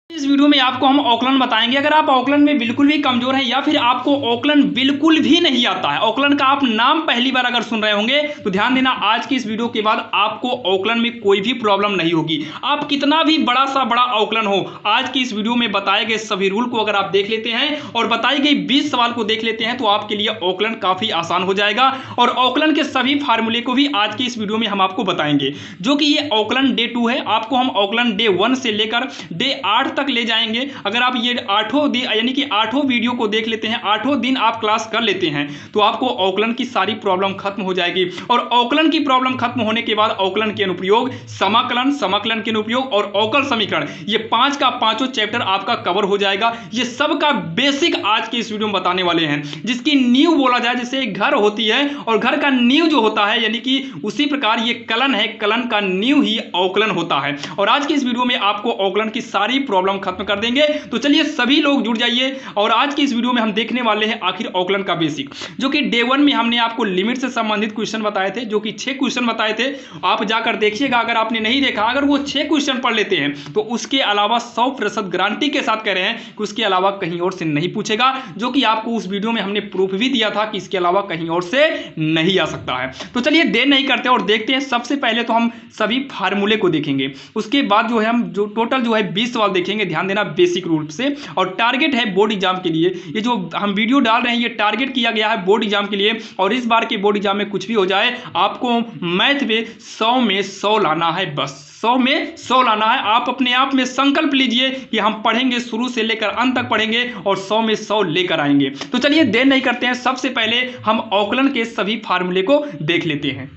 इस वीडियो में आपको हम औकलन बताएंगे। अगर आप औकलन में बिल्कुल भी कमजोर हैं या फिर आपको औकलन बिल्कुल भी नहीं आता है, औकलन का आप नाम पहली बार अगर सुन रहे होंगे तो ध्यान देना, आज की इस वीडियो के बाद आपको औकलन में कोई भी प्रॉब्लम नहीं होगी। आप कितना भी बड़ा सा बड़ा औकलन हो, आज की इस वीडियो में बताए गए सभी रूल को अगर आप देख लेते हैं और बताई गई 20 सवाल को देख लेते हैं तो आपके लिए औकलन काफी आसान हो जाएगा। और औकलन के सभी फार्मूले को भी आज की इस वीडियो में हम आपको बताएंगे, जो कि ये औकलन डे 2 है। आपको हम औकलन डे 1 से लेकर डे 8 तक ले जाएंगे। अगर आप ये आठों दिन यानी कि आठों वीडियो को देख लेते हैं, आठों दिन आप क्लास कर लेते हैं तो आपको औकलन की सारी प्रॉब्लम खत्म हो जाएगी। और औकलन की प्रॉब्लम खत्म होने के बाद औकलन के अनुप्रयोग, समाकलन, समाकलन के अनुप्रयोग और अवकल समीकरण, ये 5 का 5 चैप्टर आपका कवर हो जाएगा। ये सब का बेसिक आज की इस वीडियो में बताने वाले हैं, जिसकी नींव बोला जाए, जैसे घर होती है और घर का नींव जो होता है, यानी कि उसी प्रकार ये कलन है, कलन का नींव ही औकलन होता है। और आज की इस वीडियो में आपको औकलन की सारी प्रॉब्लम खत्म कर देंगे। तो चलिए सभी लोग जुड़ जाइए। और आज की इस वीडियो में हम देखने वाले हैं आखिर औकलन का बेसिक, जो कि डे 1 में हमने आपको लिमिट से संबंधित क्वेश्चन बताए थे, जो कि 6 क्वेश्चन बताए थे। आप जाकर देखिएगा, अगर आपने नहीं देखा, अगर वो 6 क्वेश्चन पढ़ लेते हैं तो उसके अलावा 100% गारंटी के साथ कह रहे हैं कि उसके अलावा कहीं और से नहीं पूछेगा, जो कि आपको उस वीडियो में हमने प्रूफ भी दिया था कि इसके अलावा कहीं और से नहीं आ सकता है। तो चलिए देर नहीं करते और देखते हैं। सबसे पहले तो हम सभी फार्मूले को देखेंगे, उसके बाद जो है हम जो टोटल जो है 20 सवाल देखेंगे, ध्यान देना बेसिक रूप से। और टारगेट है बोर्ड एग्जाम के लिए, ये जो हम वीडियो डाल रहे हैं ये टारगेट किया गया है बोर्ड एग्जाम के लिए। और इस बार के बोर्ड एग्जाम में कुछ भी हो जाए, आपको मैथ में 100 में 100 लाना है, बस 100 में 100 लाना है। आप अपने आप में संकल्प लीजिए कि हम पढ़ेंगे, शुरू से लेकर अंत तक पढ़ेंगे और 100 में 100 लेकर आएंगे। तो चलिए देर नहीं करते हैं, सबसे पहले हम औकलन के सभी फार्मूले को देख लेते हैं।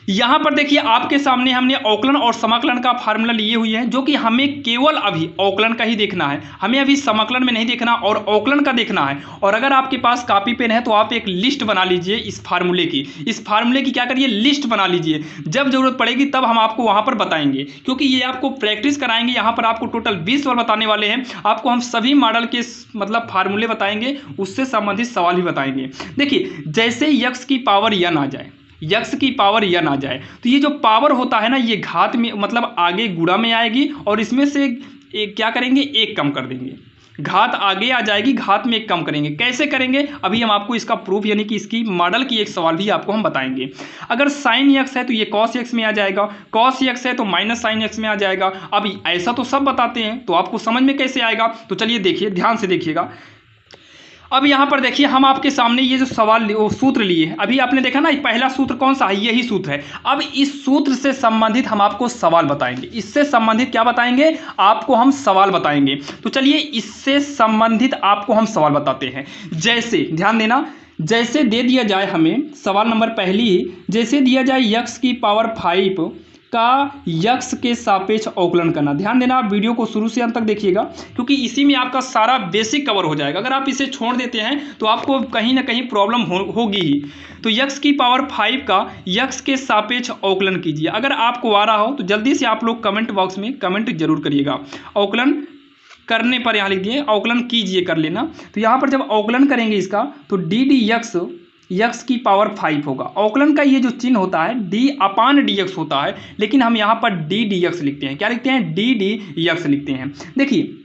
यहां पर देखिए आपके सामने हमने औकलन और समाकलन का फार्मूला लिए हुए हैं, जो कि हमें केवल अभी औकलन का ही देखना है, हमें अभी समाकलन में नहीं देखना और औकलन का देखना है। और अगर आपके पास कॉपी पेन है तो आप एक लिस्ट बना लीजिए इस फार्मूले की, इस फार्मूले की क्या करिए, लिस्ट बना लीजिए। जब जरूरत पड़ेगी तब हम आपको वहां पर बताएंगे, क्योंकि ये आपको प्रैक्टिस कराएंगे। यहाँ पर आपको टोटल 20 सवाल बताने वाले हैं। आपको हम सभी मॉडल के मतलब फार्मूले बताएंगे, उससे संबंधित सवाल भी बताएंगे। देखिए जैसे यक्स की पावर n आ जाए, यक्स की पावर n आ जाए तो ये जो पावर होता है ना, ये घात में मतलब आगे गुणा में आएगी और इसमें से एक क्या करेंगे, एक कम कर देंगे। घात आगे आ जाएगी, घात में एक कम करेंगे। कैसे करेंगे अभी हम आपको इसका प्रूफ यानी कि इसकी मॉडल की एक सवाल भी आपको हम बताएंगे। अगर साइन एक्स है तो ये कॉस एक्स में आ जाएगा, कॉस एक्स है तो माइनस साइन एक्स में आ जाएगा। अभी ऐसा तो सब बताते हैं, तो आपको समझ में कैसे आएगा, तो चलिए देखिए, ध्यान से देखिएगा। अब यहाँ पर देखिए हम आपके सामने ये जो सवाल वो सूत्र लिए हैं, अभी आपने देखा ना पहला सूत्र कौन सा है, यही सूत्र है। अब इस सूत्र से संबंधित हम आपको सवाल बताएंगे, इससे संबंधित क्या बताएंगे, आपको हम सवाल बताएंगे। तो चलिए इससे संबंधित आपको हम सवाल बताते हैं। जैसे ध्यान देना, जैसे दे दिया जाए हमें सवाल नंबर पहली ही, जैसे दिया जाए यक्स की पावर 5 का यक्स के सापेक्ष अवकलन करना। ध्यान देना, आप वीडियो को शुरू से अंत तक देखिएगा, क्योंकि इसी में आपका सारा बेसिक कवर हो जाएगा। अगर आप इसे छोड़ देते हैं तो आपको कहीं ना कहीं प्रॉब्लम होगी ही। तो यक्स की पावर 5 का यक्स के सापेक्ष अवकलन कीजिए। अगर आपको आ रहा हो तो जल्दी से आप लोग कमेंट बॉक्स में कमेंट जरूर करिएगा। अवकलन करने पर यहाँ लिख दिए अवकलन कीजिए, कर लेना। तो यहाँ पर जब अवकलन करेंगे इसका तो डी डी यक्स की पावर 5 होगा। अवकलन का ये जो चिन्ह होता है डी अपान डी एक्स होता है, लेकिन हम यहाँ पर डी डी एक्स लिखते हैं। क्या लिखते हैं, डी डी एक्स लिखते हैं। देखिए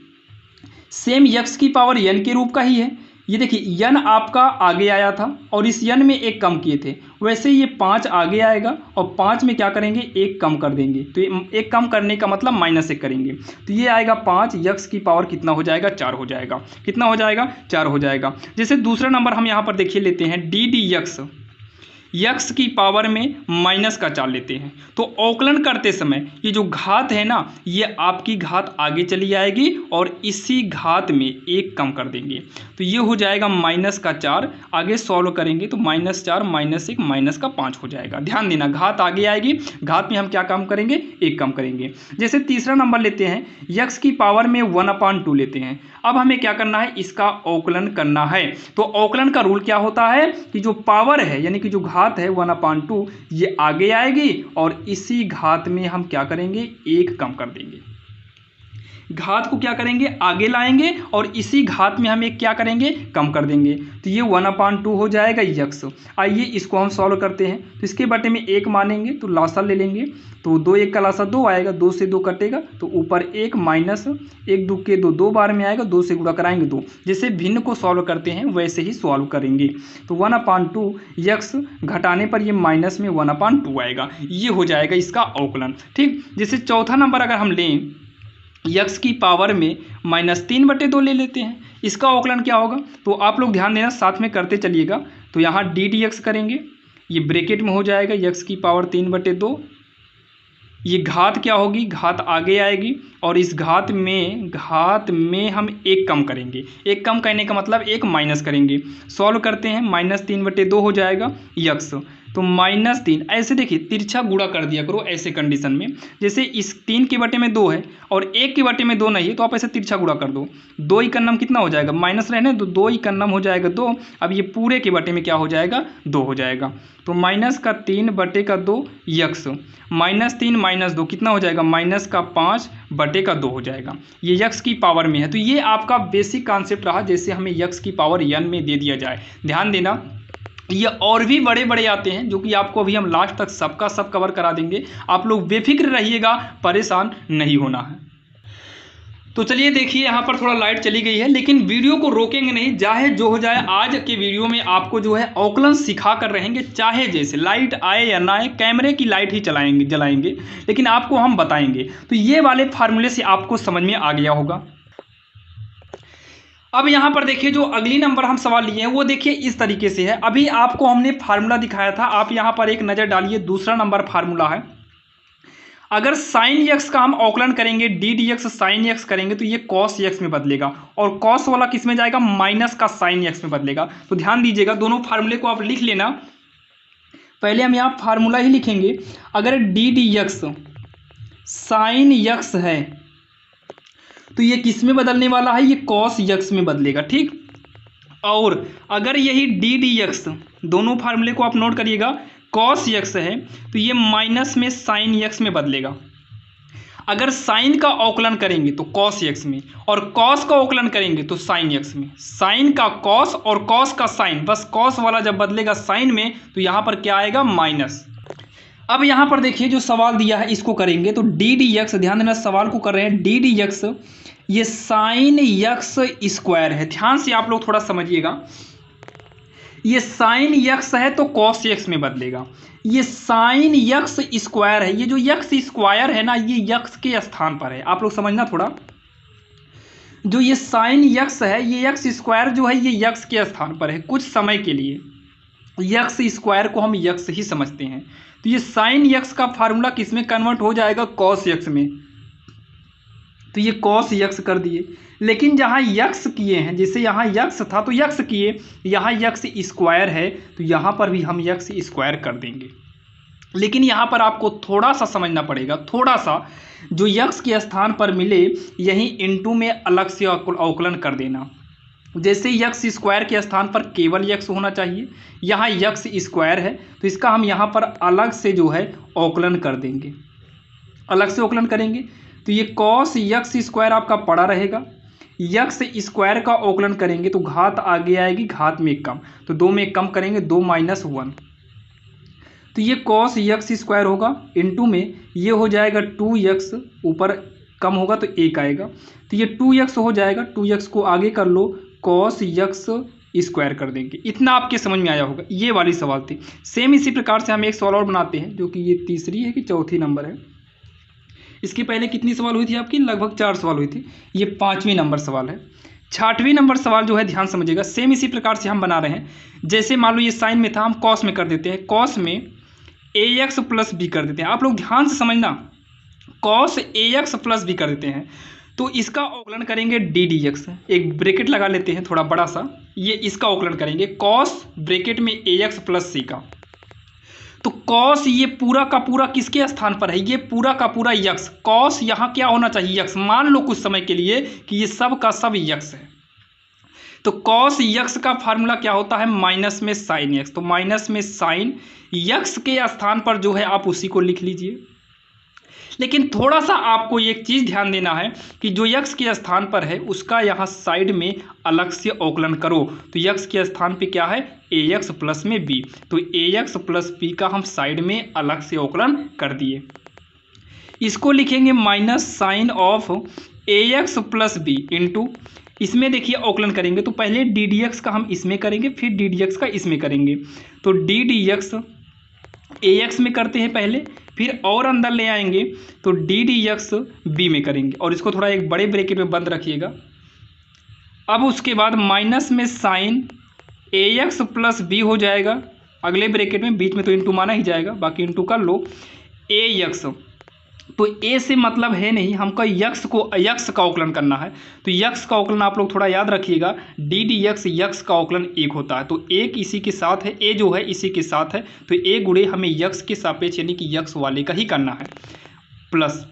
सेम यक्स की पावर n के रूप का ही है। ये देखिए n आपका आगे आया था और इस n में एक कम किए थे, वैसे ये 5 आगे आएगा और 5 में क्या करेंगे, एक कम कर देंगे। तो एक कम करने का मतलब -1 करेंगे, तो ये आएगा 5, यक्स की पावर कितना हो जाएगा, 4 हो जाएगा। कितना हो जाएगा, 4 हो जाएगा। जैसे दूसरा नंबर हम यहाँ पर देखिए लेते हैं डी डी यक्स की पावर में -4 लेते हैं। तो अवकलन करते समय ये जो घात है ना, ये आपकी घात आगे चली आएगी और इसी घात में एक कम कर देंगे, तो ये हो जाएगा -4। आगे सॉल्व करेंगे तो -4 -1 -5 हो जाएगा। ध्यान देना, घात आगे आएगी, घात में हम क्या कम करेंगे, एक कम करेंगे। जैसे तीसरा नंबर लेते हैं, यक्स की पावर में 1/2 लेते हैं। अब हमें क्या करना है, इसका अवकलन करना है। तो अवकलन का रूल क्या होता है कि जो पावर है यानी कि जो घात है 1/2, ये आगे आएगी और इसी घात में हम क्या करेंगे, एक कम कर देंगे। घात को क्या करेंगे, आगे लाएंगे और इसी घात में हम एक क्या करेंगे, कम कर देंगे। तो ये 1/2 हो जाएगा यक्स। आइए इसको हम सॉल्व करते हैं। तो इसके बटे में 1 मानेंगे तो लासा ले लेंगे, तो 2 1 का लासा 2 आएगा, 2 से 2 कटेगा तो ऊपर 1 माइनस 1 2 के 2 2 बार में आएगा, 2 से गुणा कराएंगे 2। जैसे भिन्न को सॉल्व करते हैं वैसे ही सॉल्व करेंगे। तो 1/2 यक्स घटाने पर ये माइनस में 1/2 आएगा। ये हो जाएगा इसका अवकलन। ठीक, जैसे चौथा नंबर अगर हम लें यक्स की पावर में -3/2 ले लेते हैं, इसका अवकलन क्या होगा। तो आप लोग ध्यान देना, साथ में करते चलिएगा। तो यहाँ डी डी एक्स करेंगे, ये ब्रैकेट में हो जाएगा यक्स की पावर 3/2। ये घात क्या होगी, घात आगे आएगी और इस घात में हम एक कम करेंगे। एक कम करने का मतलब एक माइनस करेंगे। सॉल्व करते हैं, -3/2 हो जाएगा यक्स। तो -3 ऐसे देखिए तिरछा गुणा कर दिया करो ऐसे कंडीशन में। जैसे इस 3 के बटे में 2 है और 1 के बटे में 2 नहीं है तो आप ऐसे तिरछा गुणा कर दो। 2 ही कन्नम कितना हो जाएगा, माइनस रहने दो, 2 ही कन्नम हो जाएगा 2। अब ये पूरे के बटे में क्या हो जाएगा, 2 हो जाएगा। तो -3/2 यक्स, -3 - 2 कितना हो जाएगा, -5/2 हो जाएगा। ये यक्स की पावर में है। तो ये आपका बेसिक कॉन्सेप्ट रहा, जैसे हमें यक्स की पावर n में दे दिया जाए। ध्यान देना, ये और भी बड़े बड़े आते हैं जो कि आपको अभी हम लास्ट तक सबका सब कवर करा देंगे। आप लोग बेफिक्र रहिएगा, परेशान नहीं होना है। तो चलिए देखिए, यहाँ पर थोड़ा लाइट चली गई है लेकिन वीडियो को रोकेंगे नहीं, चाहे जो हो जाए। आज के वीडियो में आपको जो है अवकलन सिखा कर रहेंगे, चाहे जैसे लाइट आए या ना आए, कैमरे की लाइट ही जलाएंगे लेकिन आपको हम बताएंगे। तो ये वाले फार्मूले से आपको समझ में आ गया होगा। अब यहाँ पर देखिए, जो अगली नंबर हम सवाल लिए हैं वो देखिए इस तरीके से है। अभी आपको हमने फार्मूला दिखाया था, आप यहाँ पर एक नज़र डालिए। दूसरा नंबर फार्मूला है, अगर साइन एक्स का हम अवकलन करेंगे, D D X sine x करेंगे तो ये कॉस एक्स में बदलेगा और कॉस वाला किस में जाएगा, माइनस का साइन एक्स में बदलेगा। तो ध्यान दीजिएगा, दोनों फार्मूले को आप लिख लेना। पहले हम यहाँ फार्मूला ही लिखेंगे। अगर D D X sine x है तो ये किस में बदलने वाला है, ये कॉस एक्स में बदलेगा। ठीक, और अगर यही डी डी एक्स, दोनों फार्मूले को आप नोट करिएगा, कॉस एक्स है तो ये माइनस में साइन एक्स में बदलेगा। अगर साइन का अवकलन करेंगे तो कॉस एक्स में, और कॉस का अवकलन करेंगे तो साइन एक्स में। साइन का कॉस और कॉस का साइन, बस कॉस वाला जब बदलेगा साइन में तो यहाँ पर क्या आएगा, माइनस। अब यहाँ पर देखिए जो सवाल दिया है इसको करेंगे तो डी डी एक्स, ध्यान देना सवाल को कर रहे हैं, डी डी एक्स ये साइन एक्स स्क्वायर है। ध्यान से आप लोग थोड़ा समझिएगा, ये साइन एक्स है तो कॉस एक्स में बदलेगा। ये साइन एक्स स्क्वायर है, ये जो एक्स स्क्वायर है ना, ये एक्स के स्थान पर है। आप लोग समझना थोड़ा, जो ये साइन एक्स है, ये एक्स स्क्वायर जो है ये एक्स के स्थान पर है कुछ समय के लिए। एक्स स्क्वायर को हम एक्स ही समझते हैं। तो ये साइन एक्स का फार्मूला किस में कन्वर्ट हो जाएगा, कॉस एक्स में। तो ये कॉस एक्स कर दिए, लेकिन जहाँ यक्स किए हैं, जैसे यहाँ यक्स था तो यक्स किए, यहाँ यक्स स्क्वायर है तो यहाँ पर भी हम यक्स स्क्वायर कर देंगे। लेकिन यहाँ पर आपको थोड़ा सा समझना पड़ेगा, थोड़ा सा, जो यक्स के स्थान पर मिले यहीं इनटू में अलग से अवकलन कर देना। जैसे यक्स स्क्वायर के स्थान पर केवल यक्स होना चाहिए, यहाँ यक्स स्क्वायर है तो इसका हम यहाँ पर अलग से जो है अवकलन कर देंगे, अलग से अवकलन करेंगे। तो ये कॉस यक्स स्क्वायर आपका पड़ा रहेगा। यक्स स्क्वायर का अवकलन करेंगे तो घात आगे आएगी, घात में कम, तो 2 में कम करेंगे, 2 - 1। तो ये कॉस यक्स स्क्वायर होगा, इनटू में ये हो जाएगा 2x, ऊपर कम होगा तो 1 आएगा, तो ये 2x हो जाएगा। 2x को आगे कर लो, कॉस यक्स स्क्वायर कर देंगे। इतना आपके समझ में आया होगा। ये वाली सवाल थी। सेम इसी प्रकार से हम एक सवाल और बनाते हैं, जो कि ये तीसरी है कि चौथी नंबर है। इसके पहले कितनी सवाल हुई थी आपकी, लगभग 4 सवाल हुई थी। ये 5वीं नंबर सवाल है। 6वीं नंबर सवाल जो है ध्यान समझिएगा, सेम इसी प्रकार से हम बना रहे हैं। जैसे मान लो ये साइन में था, हम कॉस में कर देते हैं, कॉस में ax + b कर देते हैं। आप लोग ध्यान से समझना, कॉस ax + b कर देते हैं तो इसका अवकलन करेंगे डी डी एक्स। एक ब्रैकेट लगा लेते हैं थोड़ा बड़ा सा, ये इसका अवकलन करेंगे कॉस ब्रैकेट में ax + c का। तो कॉस ये पूरा का पूरा किसके स्थान पर है, ये पूरा का पूरा यक्स। कॉस यहाँ क्या होना चाहिए, यक्स। मान लो कुछ समय के लिए कि ये सब का सब यक्स है, तो कॉस यक्स का फार्मूला क्या होता है, माइनस में साइन यक्स। तो माइनस में साइन यक्स के स्थान पर जो है आप उसी को लिख लीजिए। लेकिन थोड़ा सा आपको एक चीज़ ध्यान देना है कि जो यक्स के स्थान पर है उसका यहाँ साइड में अलग से अवकलन करो। तो यक्स के स्थान पे क्या है, ए एक्स प्लस में बी, तो ए एक्स प्लस बी का हम साइड में अलग से अवकलन कर दिए। इसको लिखेंगे minus sine of A X plus B into, इसमें देखिए अवकलन करेंगे तो पहले डी डी एक्स का हम इसमें करेंगे, फिर डी डी एक्स का इसमें करेंगे। तो डी डी एक्स ए एक्स में करते हैं पहले, फिर और अंदर ले आएंगे तो डी डी एक्स बी में करेंगे, और इसको थोड़ा एक बड़े ब्रैकेट में बंद रखिएगा। अब उसके बाद माइनस में साइन ए एक्स प्लस बी हो जाएगा, अगले ब्रैकेट में, बीच में तो इंटू माना ही जाएगा, बाकी इंटू कर लो, ए एक्स, तो ए से मतलब है नहीं, हमको यक्स का अवकलन करना है। तो यक्स का अवकलन आप लोग थोड़ा याद रखिएगा, डी डी एक्स यक्स का अवकलन एक होता है, तो एक इसी के साथ है, ए जो है इसी के साथ है, तो ए गुणे हमें यक्स के सापेक्ष यानी कि यक्स वाले का ही करना है, plus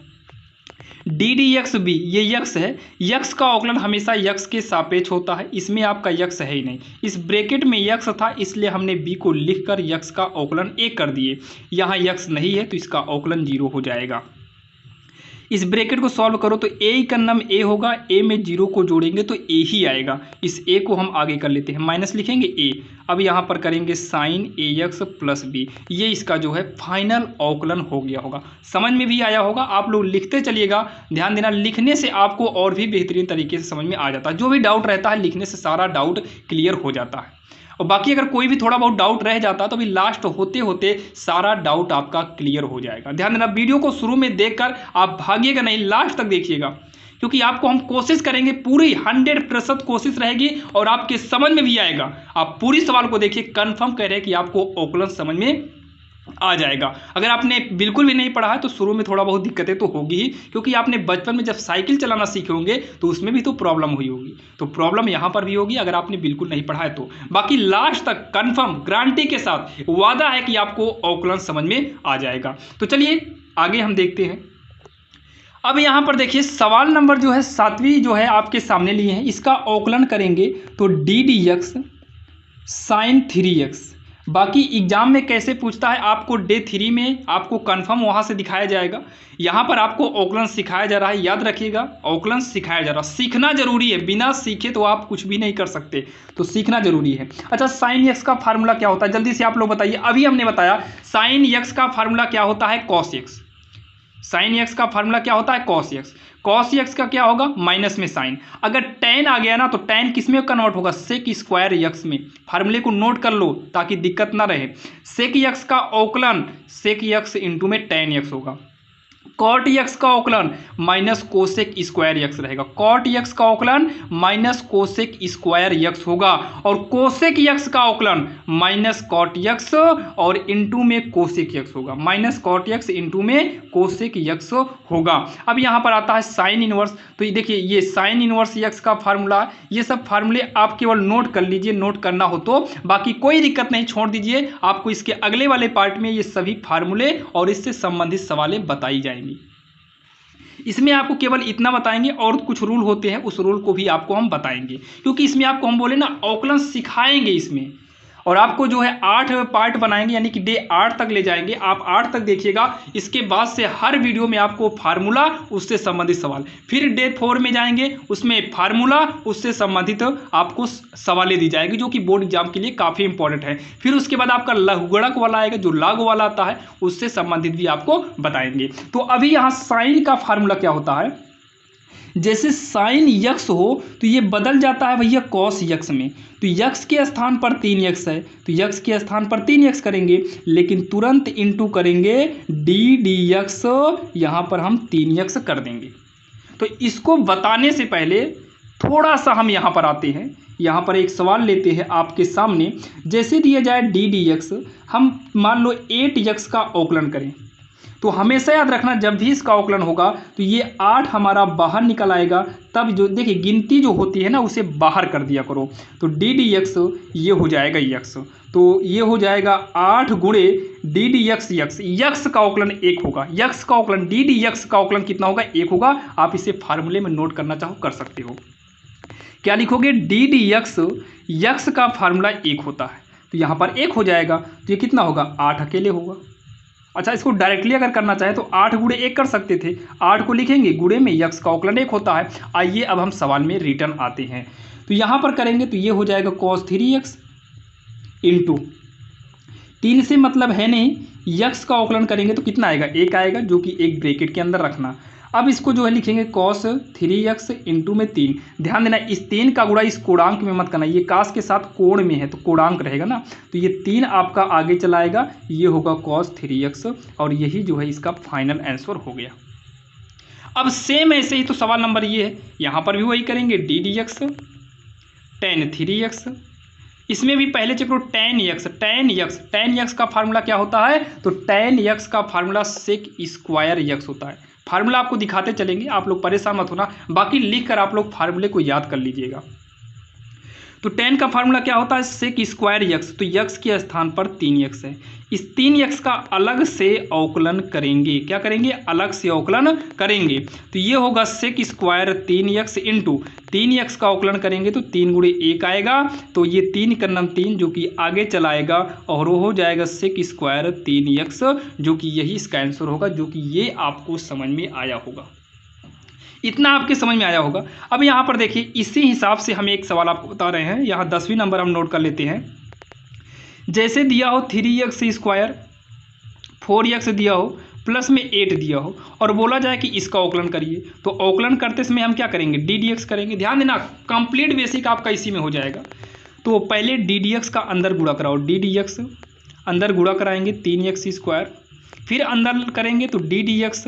D D X B, ये यक्स है, यक्स का अवकलन हमेशा यक्स के सापेक्ष होता है, इसमें आपका यक्स है ही नहीं, इस ब्रैकेट में यक्स था इसलिए हमने बी को लिखकर यक्स का अवकलन एक कर दिए। यहाँ यक्स नहीं है तो इसका अवकलन 0 हो जाएगा। इस ब्रैकेट को सॉल्व करो तो ए का नाम ए होगा, ए में 0 को जोड़ेंगे तो ए ही आएगा, इस ए को हम आगे कर लेते हैं, माइनस लिखेंगे ए। अब यहाँ पर करेंगे साइन ए एक्स प्लस बी, ये इसका जो है फाइनल अवकलन हो गया होगा। समझ में भी आया होगा, आप लोग लिखते चलिएगा, ध्यान देना, लिखने से आपको और भी बेहतरीन तरीके से समझ में आ जाता है। जो भी डाउट रहता है लिखने से सारा डाउट क्लियर हो जाता है, और बाकी अगर कोई भी थोड़ा बहुत डाउट रह जाता तो अभी लास्ट होते होते सारा डाउट आपका क्लियर हो जाएगा। ध्यान देना, वीडियो को शुरू में देखकर आप भागिएगा नहीं, लास्ट तक देखिएगा, क्योंकि आपको हम कोशिश करेंगे, पूरी 100% कोशिश रहेगी और आपके समझ में भी आएगा। आप पूरी सवाल को देखिए, कंफर्म कह रहे हैं कि आपको अवकलन समझ में आ जाएगा। अगर आपने बिल्कुल भी नहीं पढ़ा है तो शुरू में थोड़ा बहुत दिक्कतें तो होगी ही, क्योंकि आपने बचपन में जब साइकिल चलाना सीखे होंगे तो उसमें भी तो प्रॉब्लम हुई होगी, तो प्रॉब्लम यहाँ पर भी होगी अगर आपने बिल्कुल नहीं पढ़ा है तो। बाकी लास्ट तक कंफर्म गारंटी के साथ वादा है कि आपको अवकलन समझ में आ जाएगा। तो चलिए आगे हम देखते हैं। अब यहाँ पर देखिए सवाल नंबर जो है 7वीं जो है आपके सामने लिए हैं, इसका अवकलन करेंगे तो D D X sign 3x। बाकी एग्जाम में कैसे पूछता है आपको, डे 3 में आपको कंफर्म वहाँ से दिखाया जाएगा। यहाँ पर आपको अवकलन सिखाया जा रहा है, याद रखिएगा, अवकलन सिखाया जा रहा है, सीखना जरूरी है, बिना सीखे तो आप कुछ भी नहीं कर सकते, तो सीखना जरूरी है। अच्छा, साइन एक्स का फार्मूला क्या होता है, जल्दी से आप लोग बताइए। अभी हमने बताया साइन एक्स का फार्मूला क्या होता है, कॉस एक्स। साइन एक्स का फार्मूला क्या होता है, कॉस एक्स। कॉस एक्स का क्या होगा, माइनस में साइन। अगर टेन आ गया ना तो टेन किस में कन्वर्ट होगा, सेक स्क्वायर एक्स में। फार्मूले को नोट कर लो ताकि दिक्कत ना रहे। सेक एक्स का अवकलन सेक एक्स इंटू में टेन एक्स होगा। कॉट एक्स का अवकलन माइनस कोसेक स्क्वायर एक्स रहेगा। कॉट एक्स का अवकलन माइनस कोसेक स्क्वायर एक्स होगा, और कोसेक एक्स का अवकलन माइनस कॉट एक्स और इंटू में कोसेक एक्स होगा। माइनस कॉट एक्स इंटू में कोसेक एक्स होगा। अब यहाँ पर आता है साइन इनवर्स, तो ये देखिए ये साइन इनवर्स एक्स का फार्मूला, ये सब फार्मूले आप केवल नोट कर लीजिए, नोट करना हो तो, बाकी कोई दिक्कत नहीं, छोड़ दीजिए। आपको इसके अगले वाले पार्ट में ये सभी फार्मूले और इससे संबंधित सवालें बताई जाएंगी। इसमें आपको केवल इतना बताएंगे, और कुछ रूल होते हैं उस रूल को भी आपको हम बताएंगे, क्योंकि इसमें आपको हम बोले ना अवकलन सिखाएंगे इसमें, और आपको जो है 8 पार्ट बनाएंगे, यानी कि डे 8 तक ले जाएंगे। आप 8 तक देखिएगा, इसके बाद से हर वीडियो में आपको फार्मूला उससे संबंधित सवाल, फिर डे 4 में जाएंगे, उसमें फार्मूला उससे संबंधित आपको सवालें दी जाएगी, जो कि बोर्ड एग्जाम के लिए काफ़ी इंपॉर्टेंट है। फिर उसके बाद आपका लघुगणक वाला आएगा, जो लाग वाला आता है, उससे संबंधित भी आपको बताएंगे। तो अभी यहाँ साइन का फार्मूला क्या होता है, जैसे साइन यक्स हो तो ये बदल जाता है भैया कॉस यक्स में, तो यक्स के स्थान पर 3x है तो यक्स के स्थान पर 3x करेंगे, लेकिन तुरंत इंटू करेंगे डी डी एक्स, यहाँ पर हम 3x कर देंगे। तो इसको बताने से पहले थोड़ा सा हम यहाँ पर आते हैं, यहाँ पर एक सवाल लेते हैं आपके सामने। जैसे दिया जाए डी डी एक्स, हम मान लो 8x का अवकलन करें, तो हमेशा याद रखना जब भी इसका अवकलन होगा तो ये 8 हमारा बाहर निकल आएगा, तब जो देखिए गिनती जो होती है ना उसे बाहर कर दिया करो। तो डी डी एक्स ये हो जाएगा यक्स, तो ये हो जाएगा 8 गुणे D D x x. X का अवकलन 1 होगा, यक्स का अवकलन डी डी एक्स का अवकलन कितना होगा, 1 होगा। आप इसे फार्मूले में नोट करना चाहो कर सकते हो। क्या लिखोगे, डी डी एक्स यक्स का फार्मूला 1 होता है, तो यहाँ पर 1 हो जाएगा, तो ये कितना होगा, 8 अकेले होगा। अच्छा, इसको डायरेक्टली अगर करना चाहे तो 8 गुणे 1 कर सकते थे। 8 को लिखेंगे, गुणे में यक्स का अवकलन 1 होता है। आइए अब हम सवाल में रिटर्न आते हैं। तो यहाँ पर करेंगे तो ये हो जाएगा cos 3x इंटू 3 से मतलब है नहीं, यक्स का अवकलन करेंगे तो कितना आएगा, 1 आएगा, जो कि एक ब्रैकेट के अंदर रखना। अब इसको जो है लिखेंगे cos 3x इंटू में 3। ध्यान देना, इस 3 का गुणा इस कोणांक में मत करना, ये कास के साथ कोण में है तो कोणांक रहेगा ना, तो ये 3 आपका आगे चला आएगा, ये होगा cos 3x और यही जो है इसका फाइनल आंसर हो गया। अब सेम ऐसे ही तो सवाल नंबर ये है, यहाँ पर भी वही करेंगे, D D x tan 3x, इसमें भी पहले चक्रो tan x का फार्मूला क्या होता है, तो tan x का फार्मूला sec स्क्वायर x होता है। फार्मूला आपको दिखाते चलेंगे, आप लोग परेशान मत होना, बाकी लिख कर आप लोग फार्मूले को याद कर लीजिएगा। तो tan का फार्मूला क्या होता है, sec स्क्वायर x, तो x के स्थान पर 3x है, इस 3x का अलग से अवकलन करेंगे, क्या करेंगे, अलग से अवकलन करेंगे, तो ये होगा sec square 3x into 3x का अवकलन करेंगे तो 3 गुणे 1 आएगा, तो ये 3 का नाम 3 जो कि आगे चलाएगा और वो हो जाएगा sec स्क्वायर 3x, जो कि यही इसका आंसर होगा, जो कि ये आपको समझ में आया होगा, इतना आपके समझ में आया होगा। अब यहाँ पर देखिए, इसी हिसाब से हम एक सवाल आपको बता रहे हैं, यहाँ 10वीं नंबर हम नोट कर लेते हैं। जैसे दिया हो 3x स्क्वायर 4x दिया हो प्लस में 8 दिया हो और बोला जाए कि इसका अवकलन करिए, तो अवकलन करते समय हम क्या करेंगे, डी डी एक्स करेंगे। ध्यान देना, कंप्लीट बेसिक आपका इसी में हो जाएगा। तो पहले डी डी एक्स का अंदर गुणा कराओ, डी डी एक्स अंदर गुणा कराएंगे 3x स्क्वायर, फिर अंदर करेंगे तो डी डी एक्स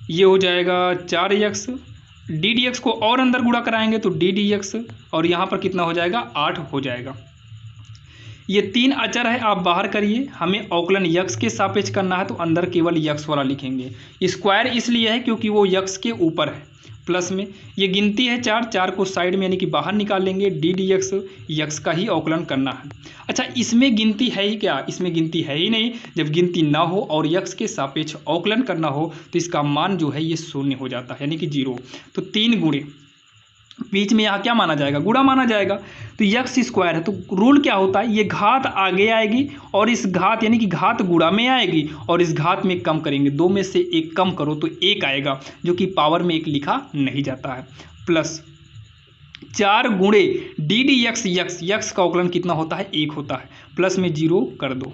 ये हो जाएगा 4x, डी डी एक्स को और अंदर गुणा कराएंगे तो डी डी एक्स और यहाँ पर कितना हो जाएगा, 8 हो जाएगा। ये 3 अचर है, आप बाहर करिए, हमें अवकलन यक्स के सापेक्ष करना है तो अंदर केवल यक्स वाला लिखेंगे। स्क्वायर इसलिए है क्योंकि वो यक्स के ऊपर है, प्लस में ये गिनती है 4 को साइड में यानी कि बाहर निकाल लेंगे, डी डी एक्स यक्स का ही अवकलन करना है। अच्छा, इसमें गिनती है ही क्या, इसमें गिनती है ही नहीं। जब गिनती ना हो और यक्स के सापेक्ष अवकलन करना हो तो इसका मान जो है ये 0 हो जाता है, यानी कि 0। तो 3 गुणे बीच में यहाँ क्या माना जाएगा, गुणा माना जाएगा, तो यक्स स्क्वायर है, तो रूल क्या होता है, ये घात आगे आएगी और इस घात यानी कि घात गुणा में आएगी और इस घात में कम करेंगे, 2 में से 1 कम करो तो 1 आएगा, जो कि पावर में 1 लिखा नहीं जाता है, प्लस 4 गुणे डी डी एक्स यक्स का अवकलन कितना होता है, 1 होता है, प्लस में 0 कर दो,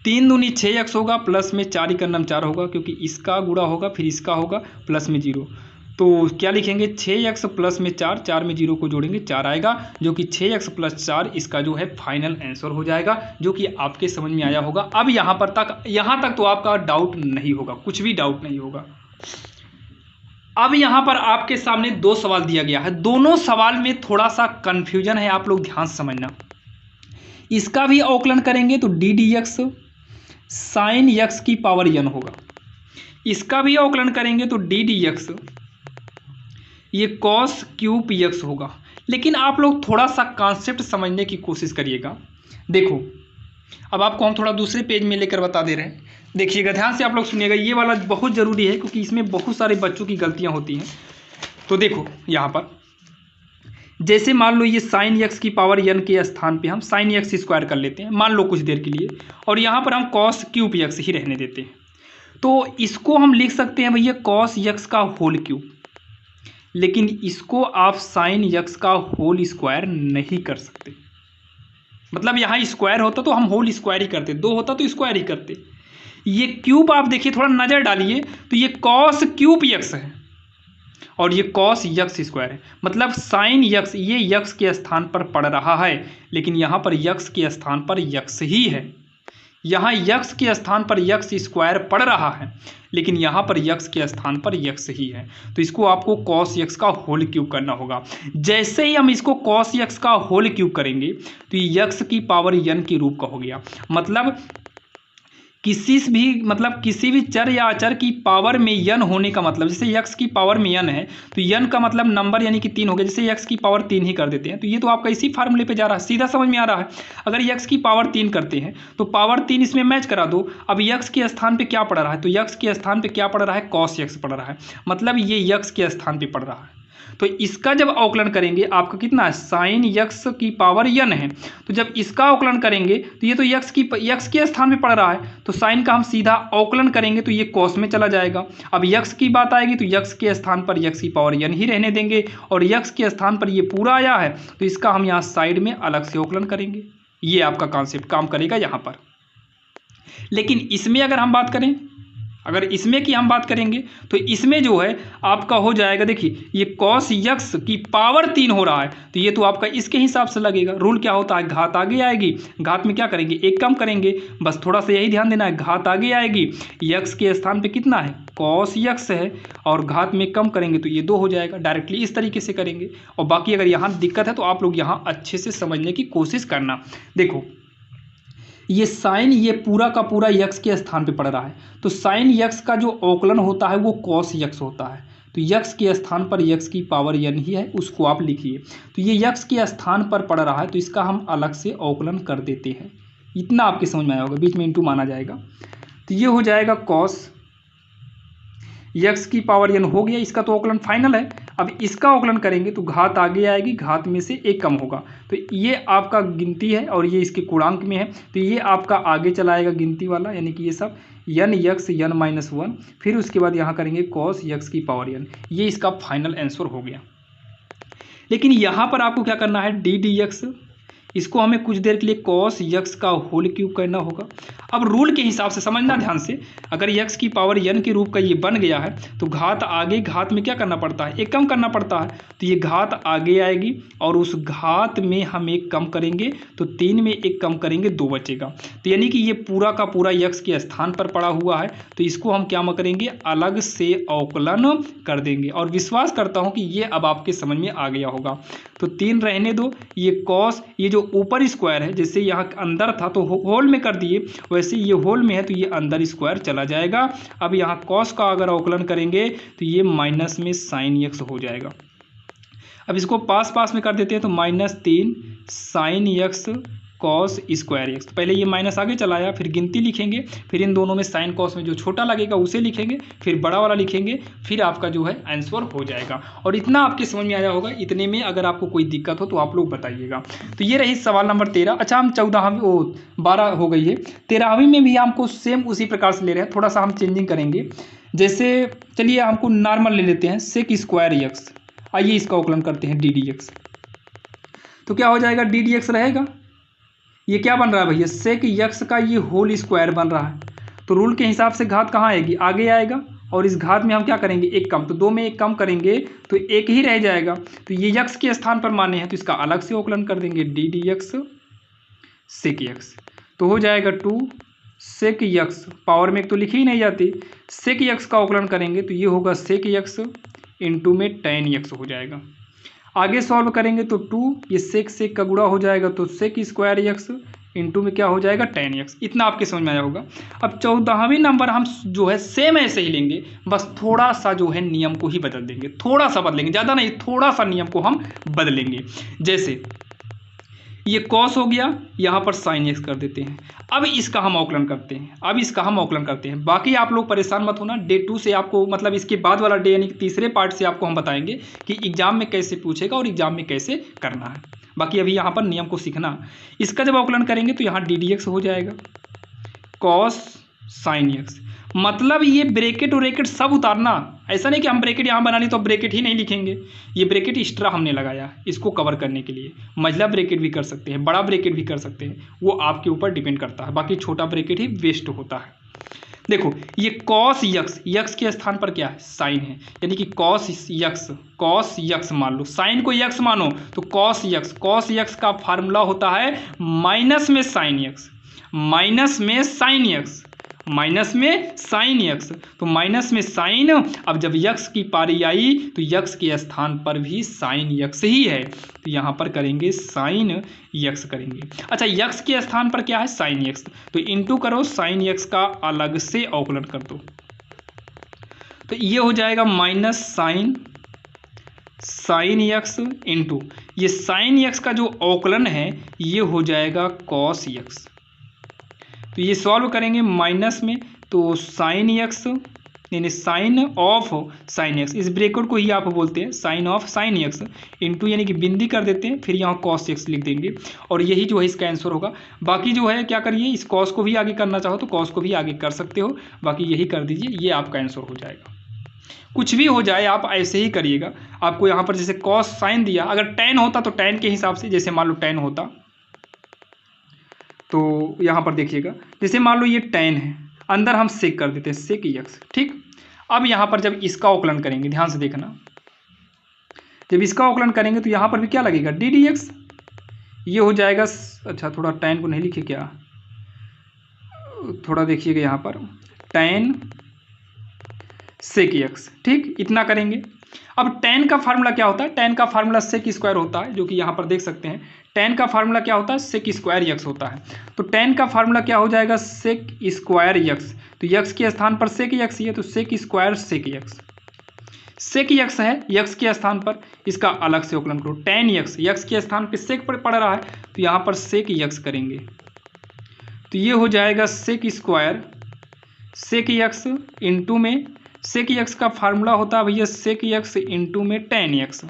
3 दूनी 6x होगा, प्लस में 4 का नाम 4 होगा क्योंकि इसका गुणा होगा फिर इसका होगा, प्लस में 0, तो क्या लिखेंगे 6x प्लस में 4 में 0 को जोड़ेंगे 4 आएगा, जो कि 6x प्लस 4 इसका जो है फाइनल आंसर हो जाएगा, जो कि आपके समझ में आया होगा। अब यहाँ तक तो आपका डाउट नहीं होगा, कुछ भी डाउट नहीं होगा। अब यहाँ पर आपके सामने 2 सवाल दिया गया है, दोनों सवाल में थोड़ा सा कन्फ्यूजन है, आप लोग ध्यान से समझना। इसका भी अवकलन करेंगे तो D D X sign x की पावर n होगा, इसका भी अवकलन करेंगे तो डी डी एक्स ये कॉस क्यूब यक्स होगा। लेकिन आप लोग थोड़ा सा कॉन्सेप्ट समझने की कोशिश करिएगा। देखो, अब आपको हम थोड़ा दूसरे पेज में लेकर बता दे रहे हैं, देखिएगा, ध्यान से आप लोग सुनिएगा, ये वाला बहुत ज़रूरी है क्योंकि इसमें बहुत सारे बच्चों की गलतियां होती हैं। तो देखो यहाँ पर जैसे मान लो ये साइन यक्स की पावर n के स्थान पे हम साइन यक्स स्क्वायर कर लेते हैं, मान लो कुछ देर के लिए, और यहाँ पर हम कॉस क्यूब यक्स ही रहने देते हैं, तो इसको हम लिख सकते हैं भैया कॉस यक्स का होल क्यूब, लेकिन इसको आप साइन यक्स का होल स्क्वायर नहीं कर सकते। मतलब यहाँ स्क्वायर होता तो हम होल स्क्वायर ही करते, 2 होता तो स्क्वायर ही करते। ये क्यूब आप देखिए, थोड़ा नज़र डालिए, तो ये कॉस क्यूब यक्स है और ये कॉस यक्स स्क्वायर है, मतलब साइन यक्स ये यक्स के स्थान पर पड़ रहा है, लेकिन यहाँ पर यक्स के स्थान पर यक्स ही है, यहाँ यक्स के स्थान पर यक्स स्क्वायर पड़ रहा है, लेकिन यहाँ पर यक्स के स्थान पर यक्स ही है, तो इसको आपको कॉस यक्स का होल क्यूब करना होगा। जैसे ही हम इसको कॉस यक्स का होल क्यूब करेंगे तो ये यक्स की पावर n के रूप का हो गया। मतलब किसी भी चर या अचर की पावर में n होने का मतलब, जैसे x की पावर में n है तो n का मतलब नंबर यानी कि 3 हो गया, जैसे x की पावर 3 ही कर देते हैं, तो ये तो आपका इसी फार्मूले पे जा रहा है, सीधा समझ में आ रहा है। अगर x की पावर 3 करते हैं तो पावर 3 इसमें मैच करा दो। अब x के स्थान पे क्या पड़ रहा है, तो x के स्थान पे क्या पड़ रहा है, cos x पड़ रहा है, मतलब ये x के स्थान पे पड़ रहा है। तो इसका जब अवकलन करेंगे आपका कितना है, साइन यक्स की पावर n है। तो जब इसका अवकलन करेंगे तो ये तो यक्स के स्थान पे पड़ रहा है, तो साइन का हम सीधा अवकलन करेंगे तो ये कॉस में चला जाएगा। अब यक्स की बात आएगी तो यक्स के स्थान पर यक्स की पावर n ही रहने देंगे, और यक्स के स्थान पर ये पूरा आया है तो इसका हम यहाँ साइड में अलग से अवकलन करेंगे। ये आपका कॉन्सेप्ट काम करेगा यहाँ पर। लेकिन इसमें अगर हम बात करें, अगर इसमें की हम बात करेंगे तो इसमें जो है आपका हो जाएगा, देखिए ये कॉस यक्स की पावर 3 हो रहा है तो ये तो आपका इसके हिसाब से लगेगा। रूल क्या होता है, घात आगे आएगी, घात में क्या करेंगे, एक कम करेंगे, बस थोड़ा सा यही ध्यान देना है, घात आगे आएगी, यक्स के स्थान पे कितना है, कॉस यक्स है, और घात में कम करेंगे तो ये 2 हो जाएगा। डायरेक्टली इस तरीके से करेंगे। और बाकी अगर यहाँ दिक्कत है तो आप लोग यहाँ अच्छे से समझने की कोशिश करना। देखो ये साइन ये पूरा का पूरा यक्स के स्थान पे पड़ रहा है, तो साइन यक्स का जो अवकलन होता है वो कॉस यक्स होता है। तो यक्स के स्थान पर यक्स की पावर n ही है, उसको आप लिखिए। तो ये यक्स के स्थान पर पड़ रहा है तो इसका हम अलग से अवकलन कर देते हैं। इतना आपके समझ में आया होगा, बीच में इंटू माना जाएगा। तो ये हो जाएगा कॉस यक्स की पावर n हो गया, इसका तो अवकलन फाइनल है। अब इसका अवकलन करेंगे तो घात आगे आएगी, घात में से एक कम होगा, तो ये आपका गिनती है और ये इसके गुणांक में है, तो ये आपका आगे चलाएगा गिनती वाला, यानी कि ये सब n यक्स n-1, फिर उसके बाद यहाँ करेंगे कॉस यक्स की पावर n। ये इसका फाइनल आंसर हो गया। लेकिन यहाँ पर आपको क्या करना है, डी डी एक्स, इसको हमें कुछ देर के लिए कॉस यक्स का होल क्यूब करना होगा। अब रूल के हिसाब से समझना ध्यान से, अगर यक्स की पावर n के रूप का ये बन गया है तो घात आगे, घात में क्या करना पड़ता है, एक कम करना पड़ता है, तो ये घात आगे आएगी और उस घात में हम एक कम करेंगे तो 3 में एक कम करेंगे 2 बचेगा। तो यानी कि ये पूरा का पूरा यक्स के स्थान पर पड़ा हुआ है, तो इसको हम क्या करेंगे, अलग से अवकलन कर देंगे। और विश्वास करता हूँ कि ये अब आपके समझ में आ गया होगा। तो 3 रहने दो, ये कॉस, ये जो ऊपर स्क्वायर है, जैसे यहाँ अंदर था तो होल में कर दिए, वैसे ये होल में है तो ये अंदर स्क्वायर चला जाएगा। अब यहाँ कॉस का अगर अवकलन करेंगे तो ये माइनस में साइन यक्स हो जाएगा। अब इसको पास पास में कर देते हैं तो -3 sign x cos square X. तो पहले ये माइनस आगे चलाया, फिर गिनती लिखेंगे, फिर इन दोनों में साइन कॉस में जो छोटा लगेगा उसे लिखेंगे, फिर बड़ा वाला लिखेंगे, फिर आपका जो है आंसर हो जाएगा। और इतना आपके समझ में आया होगा। इतने में अगर आपको कोई दिक्कत हो तो आप लोग बताइएगा। तो ये रही सवाल नंबर 13। अच्छा, हम 12 हो गई है, 13वीं में भी हमको सेम उसी प्रकार से ले रहे हैं, थोड़ा सा हम चेंजिंग करेंगे। जैसे चलिए हमको नॉर्मल ले लेते हैं, सेक स्क्वायर एक्स। आइए इसका अवकलन करते हैं डी डी एक्स। तो क्या हो जाएगा, डी डी एक्स रहेगा, ये क्या बन रहा है भैया, सेक यक्स का ये होल स्क्वायर बन रहा है। तो रूल के हिसाब से घात कहाँ आएगी, आगे आएगा, और इस घात में हम क्या करेंगे, एक कम, तो 2 में एक कम करेंगे तो एक ही रह जाएगा। तो ये यक्स के स्थान पर माने हैं तो इसका अलग से अवकलन कर देंगे, D D X sec X. तो हो जाएगा 2 सेक यक्स, पावर में एक तो लिखी ही नहीं जाती, सेक यक्स का अवकलन करेंगे तो ये होगा सेक यक्स इंटू में टेन यक्स हो जाएगा। आगे सॉल्व करेंगे तो 2, ये सेक सेक का गुणा हो जाएगा तो सेक स्क्वायर यक्स इंटू में क्या हो जाएगा, टेन यक्स। इतना आपके समझ में आया होगा। अब 14वीं नंबर हम जो है सेम ऐसे ही लेंगे, बस थोड़ा सा जो है नियम को ही बदल देंगे, थोड़ा सा बदलेंगे, ज़्यादा नहीं, थोड़ा सा नियम को हम बदलेंगे। जैसे ये कॉस हो गया, यहाँ पर साइन एक्स कर देते हैं। अब इसका हम अवकलन करते हैं, बाकी आप लोग परेशान मत होना। डे 2 से आपको, मतलब इसके बाद वाला डे यानी कि तीसरे पार्ट से आपको हम बताएंगे कि एग्जाम में कैसे पूछेगा और एग्जाम में कैसे करना है। बाकी अभी यहाँ पर नियम को सीखना। इसका जब अवकलन करेंगे तो यहाँ डी डी एक्स हो जाएगा, कॉस साइन एक्स। मतलब ये ब्रैकेट और ब्रैकेट सब उतारना, ऐसा नहीं कि हम ब्रैकेट यहाँ बना ली तो ब्रैकेट ही नहीं लिखेंगे। ये ब्रैकेट एक्स्ट्रा हमने लगाया इसको कवर करने के लिए। मझला ब्रैकेट भी कर सकते हैं, बड़ा ब्रैकेट भी कर सकते हैं, वो आपके ऊपर डिपेंड करता है। बाकी छोटा ब्रैकेट ही वेस्ट होता है। देखो ये कॉस यक्स, यक्स के स्थान पर क्या है, साइन है, यानी कि कॉस यक्स मान लो, साइन को यक्स मानो तो कॉस यक्स का फार्मूला होता है माइनस में साइन यक्स, माइनस में साइन यक्स। तो माइनस में साइन, अब जब यक्स की पारी आई तो यक्स के स्थान पर भी साइन यक्स ही है, तो यहाँ पर करेंगे साइन यक्स करेंगे। अच्छा, यक्स के स्थान पर क्या है, साइन यक्स, तो इंटू करो साइन यक्स का अलग से अवकलन कर दो, तो ये हो जाएगा माइनस साइन यक्स इंटू ये साइन यक्स का जो अवकलन है ये हो जाएगा कॉस यक्स। तो ये सॉल्व करेंगे माइनस में तो साइन यक्स यानी साइन ऑफ साइन एक्स, इस ब्रैकेट को ही आप बोलते हैं sine of sine X into यानी कि बिंदी कर देते हैं, फिर यहाँ कॉस एक्स लिख देंगे और यही जो है इसका आंसर होगा। बाकी जो है क्या करिए, इस कॉस को भी आगे करना चाहो तो कॉस को भी आगे कर सकते हो, बाकी यही कर दीजिए, ये आपका आंसर हो जाएगा। कुछ भी हो जाए आप ऐसे ही करिएगा। आपको यहाँ पर जैसे कॉस साइन दिया, अगर टेन होता तो टेन के हिसाब से, जैसे मान लो टेन होता तो यहाँ पर देखिएगा, जैसे मान लो ये टेन है, अंदर हम सेक कर देते हैं, सेक एक्स, ठीक। अब यहाँ पर जब इसका अवकलन करेंगे, ध्यान से देखना, जब इसका अवकलन करेंगे तो यहाँ पर भी क्या लगेगा, डी डी एक्स, ये हो जाएगा। अच्छा थोड़ा टेन को नहीं लिखे क्या, थोड़ा देखिएगा यहाँ पर टेन सेक एक्स, ठीक, इतना करेंगे। अब टेन का फार्मूला क्या होता है, टेन का फार्मूला सेक स्क्वायर होता है, जो कि यहाँ पर देख सकते हैं। टेन का फार्मूला क्या होता है, सेक स्क्वायर एक्स होता है। तो टेन का फार्मूला क्या हो जाएगा, सेक स्क्वायर एक्स, तो एक्स के स्थान पर सेक एक्स ही है, तो sec square sec X, sec X है एक्स के स्थान पर, इसका अलग से अवकलन करो। टेन एक्स, एक्स के स्थान पर सेक पर पड़ रहा है तो यहाँ पर सेक एक्स करेंगे, तो ये हो जाएगा sec square sec X into में सेक एक्स का फार्मूला होता है भैया सेक एक्स इंटू में टेन एक्स।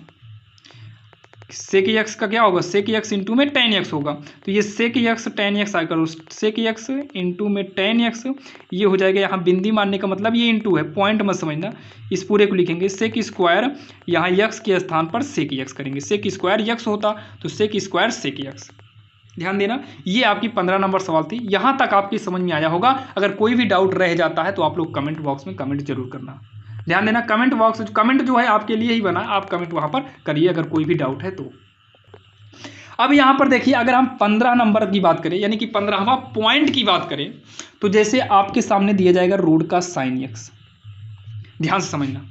सेक एक्स का क्या होगा, सेक एक्स इंटू में टेन एक्स होगा, तो ये सेक एक्स टेन एक्स आया करो, सेक एक्स इंटू में टेन एक्स, ये हो जाएगा। यहाँ बिंदी मानने का मतलब ये इंटू है, पॉइंट मत समझना, इस पूरे को लिखेंगे सेक स्क्वायर, यहाँ एक्स के स्थान पर सेक एक्स करेंगे, सेक स्क्वायर एक्स होता तो सेक स्क्वायर सेक एक्स। ध्यान देना, ये आपकी 15 नंबर सवाल थी, यहाँ तक आपकी समझ में आया होगा। अगर कोई भी डाउट रह जाता है तो आप लोग कमेंट बॉक्स में कमेंट जरूर करना। ध्यान देना, कमेंट बॉक्स, कमेंट जो है आपके लिए ही बना है, आप कमेंट वहाँ पर करिए अगर कोई भी डाउट है तो। अब यहाँ पर देखिए, अगर हम 15 नंबर की बात करें, यानी कि 15वां पॉइंट की बात करें, तो जैसे आपके सामने दिया जाएगा रूट का साइन एक्स, ध्यान से समझना।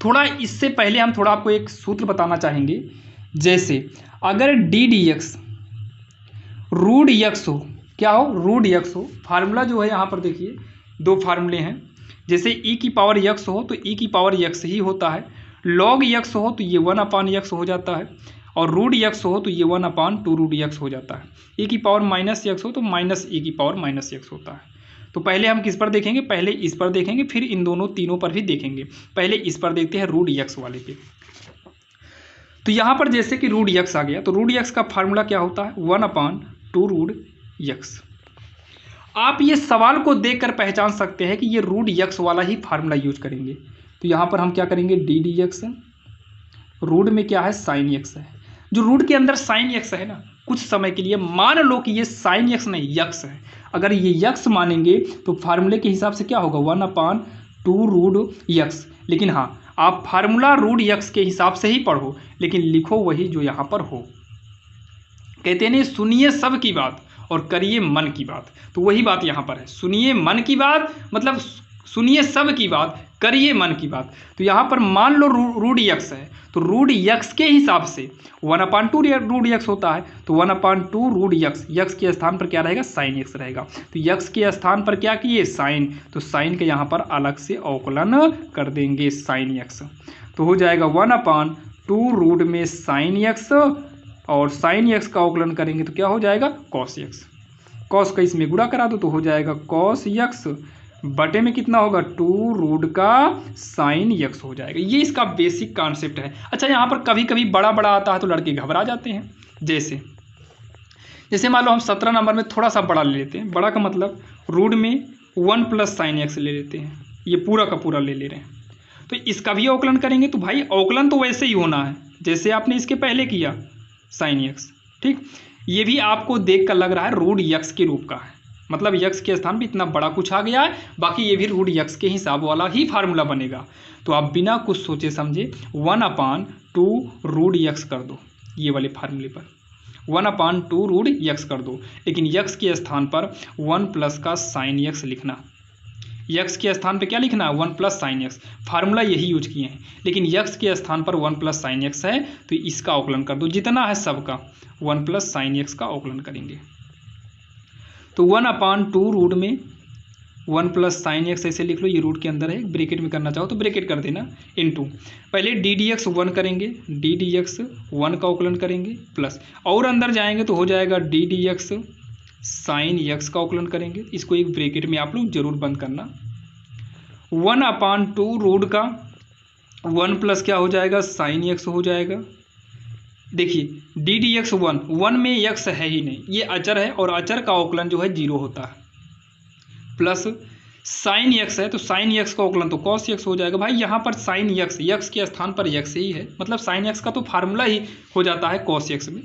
थोड़ा इससे पहले हम थोड़ा आपको एक सूत्र बताना चाहेंगे, जैसे अगर D D X root X हो, क्या हो, रूट एक्स हो, फार्मूला जो है यहाँ पर देखिए दो फार्मूले हैं, जैसे ई की पावर एक्स हो तो ई की पावर एक्स ही होता है, लॉग एक्स हो तो ये 1 एक्स हो जाता है, और रूट एक्स हो तो ये 1/2 रूट एक्स हो जाता है। ई की पावर माइनस एक्स हो तो माइनस ई की पावर माइनस एक्स होता है। तो पहले हम किस पर देखेंगे, पहले इस पर देखेंगे, फिर इन दोनों तीनों पर भी देखेंगे। पहले इस पर देखते हैं, रूट एक्स वाले पे। तो यहाँ पर जैसे कि रूट एक्स आ गया, तो रूट एक्स का फार्मूला क्या होता है, 1/2 रूट एक्स। आप ये सवाल को देखकर पहचान सकते हैं कि ये रूट एक्स वाला ही फार्मूला यूज करेंगे। तो यहाँ पर हम क्या करेंगे, डी डी एक्स, रूट में क्या है, साइन एक्स है, जो रूट के अंदर साइन एक्स है ना, कुछ समय के लिए मान लो कि ये साइन एक्स नहीं यक्स है, अगर ये यक्स मानेंगे तो फार्मूले के हिसाब से क्या होगा, 1/2 रूट एक्स। लेकिन हाँ, आप फार्मूला रूट एक्स के हिसाब से ही पढ़ो, लेकिन लिखो वही जो यहाँ पर हो। कहते नहीं, सुनिए सब की बात और करिए मन की बात, तो वही बात यहाँ पर है। सुनिए मन की बात मतलब सुनिए सब की बात, करिए मन की बात। तो यहाँ पर मान लो रूट एक्स है, तो रूट एक्स के हिसाब से 1/2 रूट एक्स होता है, तो 1/2 रूट एक्स, एक्स के स्थान पर क्या रहेगा, साइन एक्स रहेगा। तो एक्स के स्थान पर क्या किए, साइन, तो साइन के यहाँ पर अलग से अवकलन कर देंगे, साइन एक्स। तो हो जाएगा 1/2 रूट में साइन एक्स, और साइन एक्स का अवकलन करेंगे तो क्या हो जाएगा, कॉस एक्स। कॉस का इसमें गुणा करा दो तो हो जाएगा कॉस एक्स बटे में कितना होगा, 2 रूट का साइन एक्स हो जाएगा। ये इसका बेसिक कॉन्सेप्ट है। अच्छा, यहाँ पर कभी कभी बड़ा बड़ा आता है तो लड़के घबरा जाते हैं। जैसे मान लो हम 17 नंबर में थोड़ा सा बड़ा ले लेते हैं। बड़ा का मतलब रूट में 1 प्लस साइन एक्स ले लेते हैं, ये पूरा का पूरा ले रहे हैं। तो इसका भी अवकलन करेंगे तो भाई अवकलन तो वैसे ही होना है जैसे आपने इसके पहले किया, साइन एक्स, ठीक। ये भी आपको देख कर लग रहा है रूट एक्स के रूप का है, मतलब यक्स के स्थान पे इतना बड़ा कुछ आ गया है। बाकी ये भी रूट यक्स के हिसाब वाला ही फार्मूला बनेगा। तो आप बिना कुछ सोचे समझे 1/2 रूट यक्स कर दो, ये वाले फार्मूले पर 1/2 रूट यक्स कर दो। लेकिन यक्स के स्थान पर 1 प्लस का साइन यक्स लिखना, यक्स के स्थान पे क्या लिखना है, 1 प्लस साइन एक्स। फार्मूला यही यूज किए हैं, लेकिन यक्स के स्थान पर 1 प्लस साइन एक्स है तो इसका अवकलन कर दो, जितना है सबका 1 प्लस साइन एक्स का अवकलन करेंगे। तो 1/2 रूट में 1 प्लस साइन एक्स ऐसे लिख लो, ये रूट के अंदर है, ब्रैकेट में करना चाहो तो ब्रैकेट कर देना, इनटू पहले डी डी एक्स 1 करेंगे, डी डी एक्स 1 का अवकलन करेंगे, प्लस और अंदर जाएंगे तो हो जाएगा D D X sine x का अवकलन करेंगे। इसको एक ब्रैकेट में आप लोग जरूर बंद करना। 1/2 रूट का 1 प्लस क्या हो जाएगा साइन एक्स हो जाएगा। देखिए डी डी एक्स 1 में एक्स है ही नहीं, ये अचर है और अचर का अवकलन जो है 0 होता है, प्लस साइन एक्स है तो साइन एक्स का अवकलन तो कॉस एक्स हो जाएगा। भाई यहाँ पर साइन एक्स के स्थान पर एक्स ही है, मतलब साइन एक्स का तो फार्मूला ही हो जाता है कॉस एक्स में।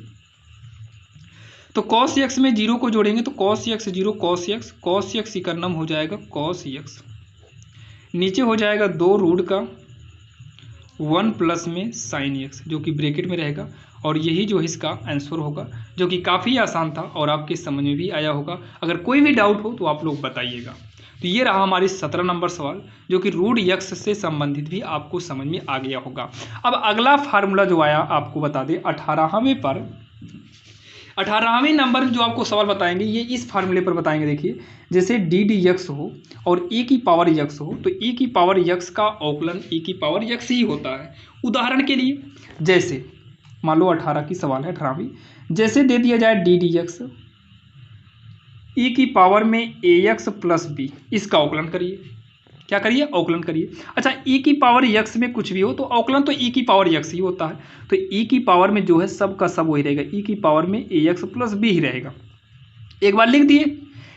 तो कॉस एक्स में 0 को जोड़ेंगे तो कॉस एक्स 0 कॉस एक्स का नाम हो जाएगा कॉस एक्स, नीचे हो जाएगा 2 रूट का 1 प्लस में साइन एक्स जो कि ब्रैकेट में रहेगा, और यही जो है इसका आंसर होगा, जो कि काफ़ी आसान था और आपके समझ में भी आया होगा। अगर कोई भी डाउट हो तो आप लोग बताइएगा। तो ये रहा हमारी 17 नंबर सवाल, जो कि रूट एक्स से संबंधित भी आपको समझ में आ गया होगा। अब अगला फार्मूला जो आया आपको बता दें 18वें नंबर जो आपको सवाल बताएंगे ये इस फार्मूले पर बताएंगे। देखिए जैसे डी डी एक्स हो और ए की पावर एक्स हो तो ए की पावर एक्स का अवकलन ए की पावर एक्स ही होता है। उदाहरण के लिए जैसे मान लो 18 की सवाल है 18वीं, जैसे दे दिया जाए डी डी एक्स ई की पावर में ए एक्स प्लस बी, इसका अवकलन करिए। क्या करिए? अवकलन करिए। अच्छा ई की पावर एक्स में कुछ भी हो तो अवकलन तो ई की पावर एक्स ही होता है, तो ई की पावर में जो है सब का सब वही रहेगा, ई की पावर में ए एक्स प्लस बी ही रहेगा। एक बार लिख दिए,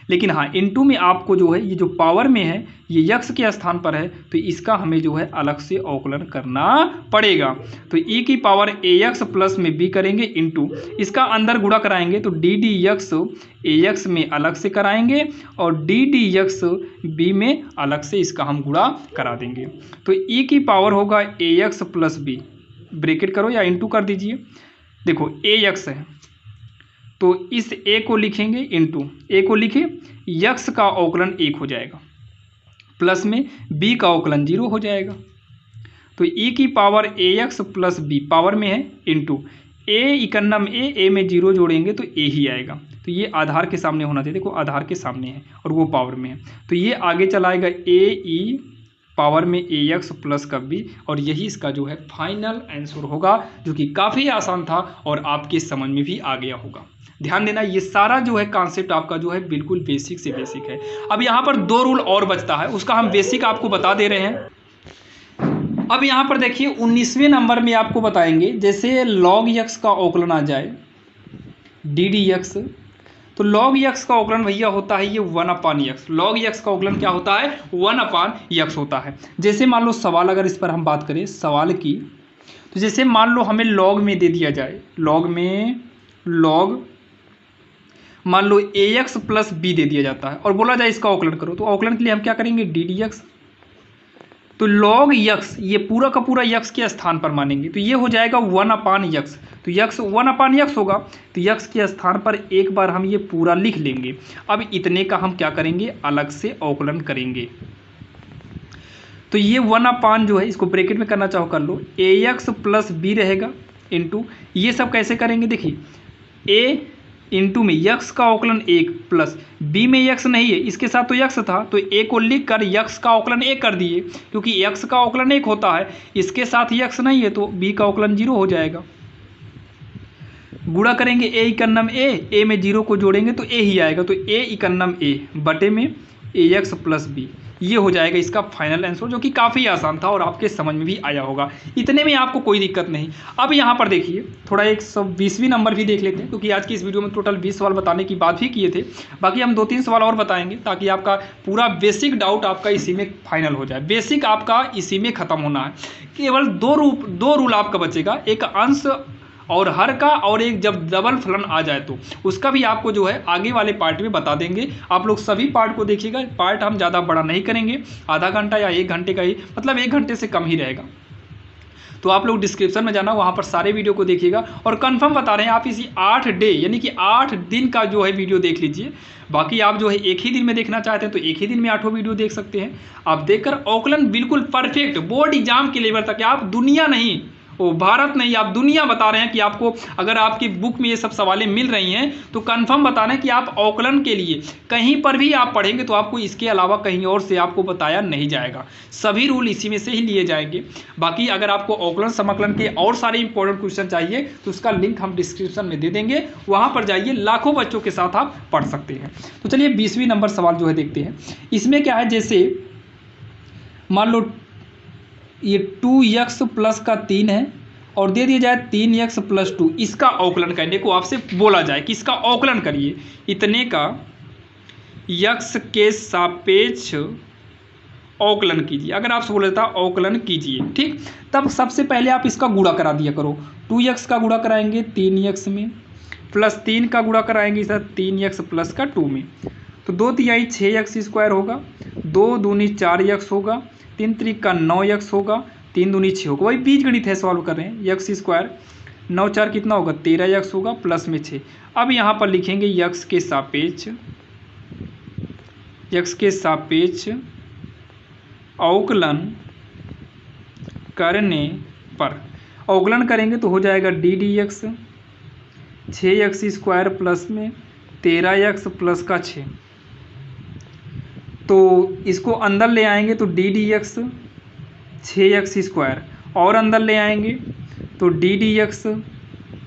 लेकिन हाँ इनटू में आपको जो है ये जो पावर में है ये यक्स के स्थान पर है तो इसका हमें जो है अलग से अवकलन करना पड़ेगा। तो ई की पावर ए एक्स प्लस में बी करेंगे इनटू इसका अंदर गुणा कराएंगे तो डी डी एक्स ए एक्स में अलग से कराएंगे और डी डी एक्स बी में अलग से इसका हम गुणा करा देंगे। तो ई की पावर होगा ए एक्स प्लस बी, ब्रैकेट करो या इनटू कर दीजिए। देखो ए एक्स है तो इस ए को लिखेंगे इनटू ए को लिखे यक्स का अवकलन 1 हो जाएगा, प्लस में बी का अवकलन 0 हो जाएगा। तो ई की पावर ए एक्स प्लस बी पावर में है इनटू ए इकन्नम ए में 0 जोड़ेंगे तो ए ही आएगा। तो ये आधार के सामने होना चाहिए, देखो आधार के सामने है और वो पावर में है तो ये आगे चला आएगा ए ई पावर में ए एक्स प्लस का बी, और यही इसका जो है फाइनल आंसर होगा, जो कि काफ़ी आसान था और आपके समझ में भी आ गया होगा। ध्यान देना ये सारा जो है कॉन्सेप्ट आपका जो है बिल्कुल बेसिक से बेसिक है। अब यहाँ पर 2 रूल और बचता है, उसका हम बेसिक आपको बता दे रहे हैं। अब यहाँ पर देखिए 19वें नंबर में आपको बताएंगे जैसे लॉग यक्स का अवकलन आ जाए डी डी यक्स, तो लॉग यक्स का अवकलन भैया होता है ये 1/x। लॉग यक्स का अवकलन क्या होता है? 1/x होता है। जैसे मान लो सवाल अगर इस पर हम बात करें सवाल की, तो जैसे मान लो हमें लॉग में दे दिया जाए, लॉग में लॉग मान लो ए एक्स प्लस बी दे दिया जाता है और बोला जाए इसका अवकलन करो, तो अवकलन के लिए हम क्या करेंगे डी डी एक्स। तो लॉग यक्स ये पूरा का पूरा यक्स के स्थान पर मानेंगे तो ये हो जाएगा 1/x। तो यक्स 1/x होगा तो यक्स के स्थान पर एक बार हम ये पूरा लिख लेंगे। अब इतने का हम क्या करेंगे अलग से अवकलन करेंगे। तो ये 1/, जो है इसको ब्रैकेट में करना चाहो कर लो, ए एक्स प्लस बी रहेगा इनटू ये सब कैसे करेंगे देखिए ए इनटू में यक्स का अवकलन 1 प्लस बी में यक्स नहीं है, इसके साथ तो यक्स था तो ए को लिख कर यक्स का अवकलन 1 कर दिए, क्योंकि यक्स का अवकलन 1 होता है, इसके साथ यक्स नहीं है तो बी का अवकलन 0 हो जाएगा। गुणा करेंगे ए इकन्नम ए में 0 को जोड़ेंगे तो ए ही आएगा, तो ए इकन्नम ए बटे में ए एक्स प्लस बी, ये हो जाएगा इसका फाइनल आंसर, जो कि काफ़ी आसान था और आपके समझ में भी आया होगा। इतने में आपको कोई दिक्कत नहीं। अब यहाँ पर देखिए थोड़ा 120वीं नंबर भी देख लेते हैं, क्योंकि आज की इस वीडियो में टोटल 20 सवाल बताने की बात भी किए थे, बाकी हम 2-3 सवाल और बताएंगे ताकि आपका पूरा बेसिक डाउट आपका इसी में फाइनल हो जाए। बेसिक आपका इसी में ख़त्म होना है। केवल दो रूल आपका बचेगा, एक अंश और हर का, और एक जब डबल फलन आ जाए तो उसका भी आपको जो है आगे वाले पार्ट में बता देंगे। आप लोग सभी पार्ट को देखिएगा, पार्ट हम ज़्यादा बड़ा नहीं करेंगे, आधा घंटा या 1 घंटे का ही, मतलब 1 घंटे से कम ही रहेगा। तो आप लोग डिस्क्रिप्शन में जाना, वहाँ पर सारे वीडियो को देखिएगा और कंफर्म बता रहे हैं आप इसी 8 डे यानी कि 8 दिन का जो है वीडियो देख लीजिए। बाकी आप जो है एक ही दिन में देखना चाहते हैं तो एक ही दिन में 8 वीडियो देख सकते हैं। आप देखकर अवकलन बिल्कुल परफेक्ट बोर्ड एग्जाम के लेवल तक, आप दुनिया नहीं वो भारत नहीं आप दुनिया बता रहे हैं कि आपको अगर आपकी बुक में ये सब सवालें मिल रही हैं तो कंफर्म बता रहे हैं कि आप अवकलन के लिए कहीं पर भी आप पढ़ेंगे तो आपको इसके अलावा कहीं और से आपको बताया नहीं जाएगा, सभी रूल इसी में से ही लिए जाएंगे। बाकी अगर आपको अवकलन समाकलन के और सारे इंपॉर्टेंट क्वेश्चन चाहिए तो उसका लिंक हम डिस्क्रिप्शन में दे देंगे, वहाँ पर जाइए, लाखों बच्चों के साथ आप पढ़ सकते हैं। तो चलिए 20वीं नंबर सवाल जो है देखते हैं। इसमें क्या है, जैसे मान लो ये 2x प्लस का 3 है और दे दिया जाए 3x प्लस 2, इसका अवकलन करने को आपसे बोला जाए कि इसका अवकलन करिए, इतने का x के सापेक्ष अवकलन कीजिए। अगर आपसे बोला जाता अवकलन कीजिए, ठीक, तब सबसे पहले आप इसका गुणा करा दिया करो। 2x का गुणा कराएंगे 3x में, प्लस 3 का गुणा कराएंगे इस 3x प्लस का 2 में, तो 2 तिहाई 6x स्क्वायर होगा, 2 दूनी 4x होगा, 3 त्रिक का 9x होगा, 3 दूनी 6 होगा। वही बीज गणित है, सॉल्व कर रहे हैं। x स्क्वायर 9 4 कितना होगा 13x होगा, प्लस में 6। अब यहाँ पर लिखेंगे x के सापेक्ष अवकलन करने पर, अवकलन करेंगे तो हो जाएगा D D x 6x square plus में 13x प्लस का 6, तो इसको अंदर ले आएंगे तो D D x 6x square, और अंदर ले आएंगे तो डी डी एक्स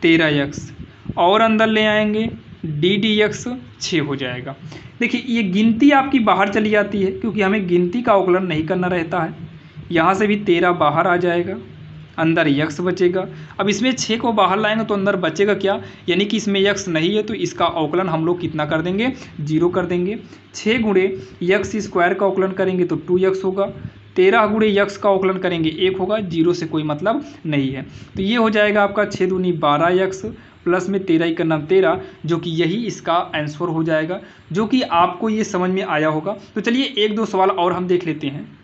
13x, और अंदर ले आएंगे डी डी एक्स 6 हो जाएगा। देखिए ये गिनती आपकी बाहर चली जाती है क्योंकि हमें गिनती का अवकलन नहीं करना रहता है। यहाँ से भी 13 बाहर आ जाएगा, अंदर x बचेगा। अब इसमें 6 को बाहर लाएंगे तो अंदर बचेगा क्या, यानी कि इसमें x नहीं है, तो इसका अवकलन हम लोग कितना कर देंगे 0 कर देंगे। 6 गुणे x स्क्वायर का अवकलन करेंगे तो 2x होगा, 13 गुणे x का अवकलन करेंगे 1 होगा, 0 से कोई मतलब नहीं है। तो ये हो जाएगा आपका 6 दूनी 12x प्लस में 13 का नाम 13, जो कि यही इसका आंसर हो जाएगा, जो कि आपको ये समझ में आया होगा। तो चलिए 1-2 सवाल और हम देख लेते हैं।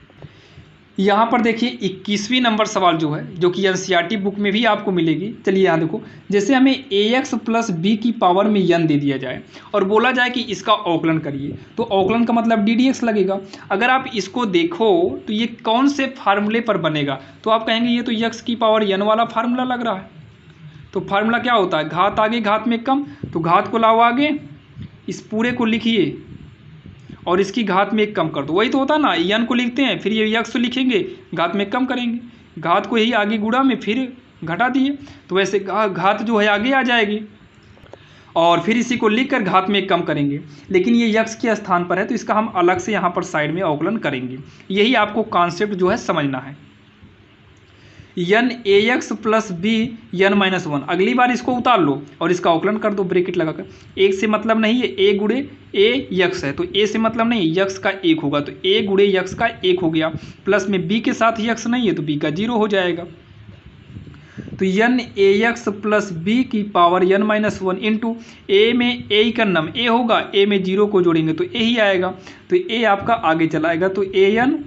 यहाँ पर देखिए 21वीं नंबर सवाल जो है, जो कि एनसीईआरटी बुक में भी आपको मिलेगी। चलिए यहाँ देखो, जैसे हमें ax प्लस b की पावर में n दे दिया जाए और बोला जाए कि इसका अवकलन करिए, तो अवकलन का मतलब डी डी एक्स लगेगा। अगर आप इसको देखो तो ये कौन से फार्मूले पर बनेगा, तो आप कहेंगे ये तो x की पावर n वाला फार्मूला लग रहा है। तो फार्मूला क्या होता है, घात आगे घात में कम, तो घात को लाओ आगे, इस पूरे को लिखिए और इसकी घात में 1 कम कर दो। वही तो होता है ना, n को लिखते हैं फिर ये x लिखेंगे, घात में कम करेंगे, घात को यही आगे गुणा में फिर घटा दिए, तो वैसे घात जो है आगे आ जाएगी और फिर इसी को लिख कर घात में 1 कम करेंगे। लेकिन ये x के स्थान पर है तो इसका हम अलग से यहाँ पर साइड में अवकलन करेंगे। यही आपको कॉन्सेप्ट जो है समझना है। n ax plus B n minus 1, अगली बार इसको उतार लो और इसका अवकलन कर दो ब्रैकेट लगाकर। 1 से मतलब नहीं है, a गुणे a x है तो a से मतलब नहीं है, x का 1 होगा तो a गुणे x का 1 हो गया, प्लस में b के साथ ही x नहीं है तो b का 0 हो जाएगा। तो n ax प्लस b की power n minus 1 into a में a का नाम a होगा, a में 0 को जोड़ेंगे तो a ही आएगा, तो a आपका आगे चलाएगा, तो an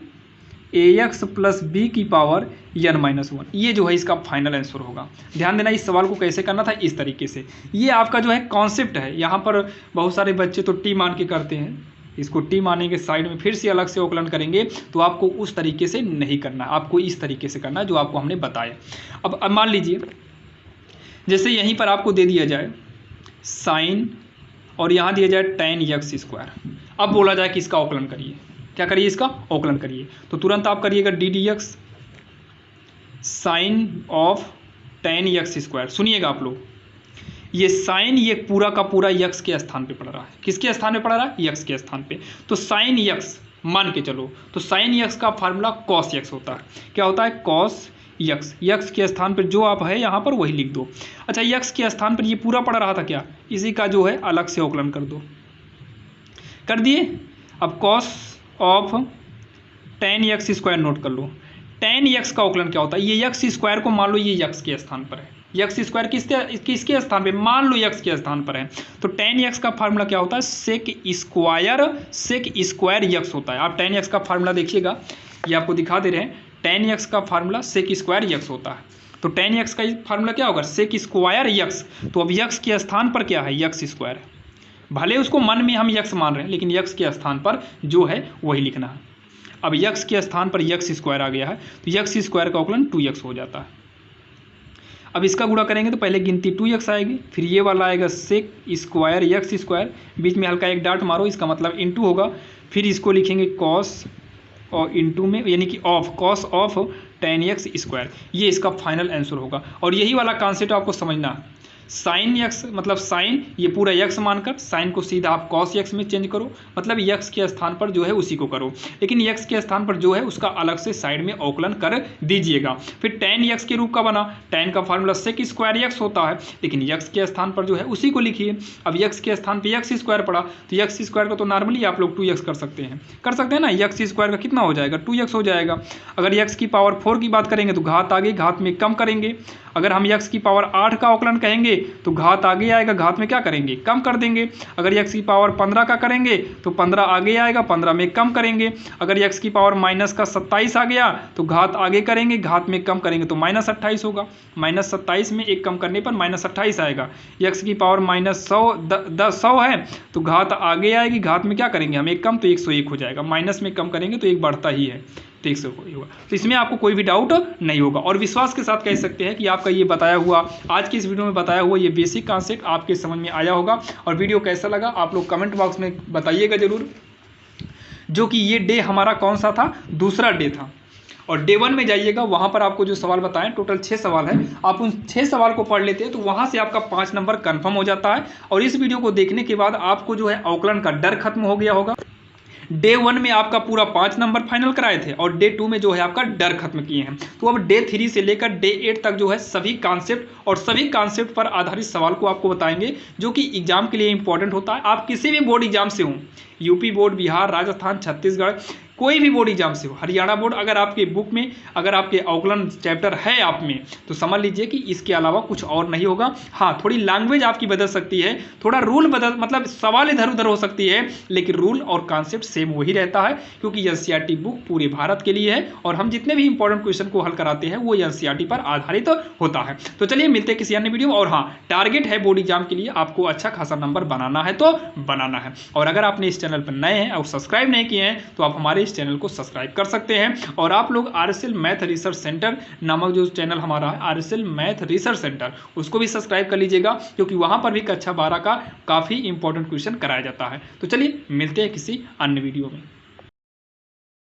ax प्लस बी की पावर n माइनस 1, ये जो है इसका फाइनल आंसर होगा। ध्यान देना इस सवाल को कैसे करना था, इस तरीके से। ये आपका जो है कॉन्सेप्ट है। यहाँ पर बहुत सारे बच्चे तो टी मान के करते हैं, इसको टी माने के साइड में फिर से अलग से अवकलन करेंगे, तो आपको उस तरीके से नहीं करना, आपको इस तरीके से करना जो आपको हमने बताया। अब मान लीजिए जैसे यहीं पर आपको दे दिया जाए साइन और यहाँ दिया जाए tan x स्क्वायर, अब बोला जाए कि इसका अवकलन करिए, क्या करिए, इसका अवकलन करिए, तो तुरंत आप करिएगा D D X sine of tan x square. सुनिएगा आप लोग, ये साइन ये पूरा का पूरा x के स्थान पे पड़ रहा है। किसके स्थान पे पड़ रहा है, x के स्थान पे। तो साइन x मान के चलो, तो साइन x का फार्मूला cos x होता है। क्या होता है, cos x, x के स्थान पर जो आप है यहाँ पर वही लिख दो। अच्छा, x के स्थान पर ये पूरा पड़ रहा था क्या, इसी का जो है अलग से अवकलन कर दो, कर दिए। अब cos of tan x square note कर लो। tan x का अवकलन क्या होता है, ये x स्क्वायर को मान लो ये x के स्थान पर है, x स्क्वायर किसके स्थान पे, मान लो x के स्थान पर है, तो tan x का फार्मूला क्या होता है, सेक स्क्वायर x होता है। आप tan x का फार्मूला देखिएगा, ये आपको दिखा दे रहे हैं, tan x का फार्मूला सेक स्क्वायर x होता है। तो tan x का फार्मूला क्या होगा, सेक स्क्वायर x। तो अब x के स्थान पर क्या है, x स्क्वायर, भले उसको मन में हम x मान रहे हैं लेकिन x के स्थान पर जो है वही लिखना है। अब x के स्थान पर x स्क्वायर आ गया है तो x स्क्वायर का अवकलन 2x हो जाता है। अब इसका गुणा करेंगे तो पहले गिनती 2x आएगी, फिर ये वाला आएगा सेक स्क्वायर x स्क्वायर, बीच में हल्का एक डाट मारो, इसका मतलब इंटू होगा, फिर इसको लिखेंगे cos और इंटू में यानी कि of cos of tan x square, ये इसका फाइनल आंसर होगा। और यही वाला कॉन्सेप्ट आपको समझना है। साइन एक्स मतलब साइन ये पूरा एक्स मानकर साइन को सीधा आप कॉस एक्स में चेंज करो, मतलब एक्स के स्थान पर जो है उसी को करो, लेकिन एक्स के स्थान पर जो है उसका अलग से साइड में अवकलन कर दीजिएगा। फिर tan एक्स के रूप का बना, tan का फार्मूला सेक स्क्वायर एक्स होता है, लेकिन एक्स के स्थान पर जो है उसी को लिखिए। अब एक्स के स्थान पर एक्स स्क्वायर पड़ा तो एक्स स्क्वायर का तो नॉर्मली आप लोग 2x कर सकते हैं ना, एक्स स्क्वायर का कितना हो जाएगा 2x हो जाएगा। अगर एक्स की पावर 4 की बात करेंगे तो घात आगे, घात में कम करेंगे। अगर हम x की पावर 8 का अवकलन कहेंगे तो घात आगे आएगा, घात में क्या करेंगे कम कर देंगे। अगर x की पावर 15 का करेंगे तो 15 आगे आएगा, 15 में कम करेंगे। अगर x की पावर माइनस का 27 आ गया तो घात आगे करेंगे, घात में कम करेंगे तो -28 होगा। -27 में एक कम करने पर -28 आएगा। x की पावर -100 है तो घात आगे आएगी, घात में क्या करेंगे हम एक कम तो 101 हो जाएगा, माइनस में कम करेंगे तो एक बढ़ता ही है, तो 100 होगा। तो इसमें आपको कोई भी डाउट नहीं होगा और विश्वास के साथ कह सकते हैं कि आपका ये बताया हुआ आज की इस वीडियो में बताया हुआ ये बेसिक कॉन्सेप्ट आपके समझ में आया होगा। और वीडियो कैसा लगा आप लोग कमेंट बॉक्स में बताइएगा जरूर। जो कि ये डे हमारा कौन सा था, दूसरा डे था। और डे 1 में जाइएगा, वहाँ पर आपको जो सवाल बताएं टोटल 6 सवाल है, आप उन 6 सवाल को पढ़ लेते हैं तो वहाँ से आपका 5 नंबर कन्फर्म हो जाता है। और इस वीडियो को देखने के बाद आपको जो है अवकलन का डर खत्म हो गया होगा। डे 1 में आपका पूरा 5 नंबर फाइनल कराए थे और डे 2 में जो है आपका डर खत्म किए हैं। तो अब डे 3 से लेकर डे 8 तक जो है सभी कॉन्सेप्ट और सभी कॉन्सेप्ट पर आधारित सवाल को आपको बताएंगे जो कि एग्जाम के लिए इंपॉर्टेंट होता है। आप किसी भी बोर्ड एग्जाम से हो, यूपी बोर्ड, बिहार, राजस्थान, छत्तीसगढ़, कोई भी बोर्ड एग्जाम से हो, हरियाणा बोर्ड, अगर आपके बुक में अगर आपके अवकलन चैप्टर है आप में तो समझ लीजिए कि इसके अलावा कुछ और नहीं होगा। हाँ, थोड़ी लैंग्वेज आपकी बदल सकती है, थोड़ा रूल बदल मतलब सवाल इधर उधर हो सकती है, लेकिन रूल और कॉन्सेप्ट सेम वही रहता है क्योंकि एनसीईआरटी बुक पूरे भारत के लिए है और हम जितने भी इंपॉर्टेंट क्वेश्चन को हल कराते हैं वो एनसीईआरटी पर आधारित होता है। तो चलिए मिलते हैं किसी अन्य वीडियो। और हाँ, टारगेट है बोर्ड एग्जाम के लिए आपको अच्छा खासा नंबर बनाना है तो बनाना है। और अगर आपने इस चैनल पर नए हैं और सब्सक्राइब नहीं किए हैं तो आप हमारे इस चैनल को सब्सक्राइब कर सकते हैं। और आप लोग आरएसएल मैथ रिसर्च सेंटर नामक जो चैनल हमारा है, आरएसएल मैथ रिसर्च सेंटर, उसको भी सब्सक्राइब कर लीजिएगा क्योंकि वहां पर भी कक्षा 12 का काफी इंपॉर्टेंट क्वेश्चन कराया जाता है। तो चलिए मिलते हैं किसी अन्य वीडियो में।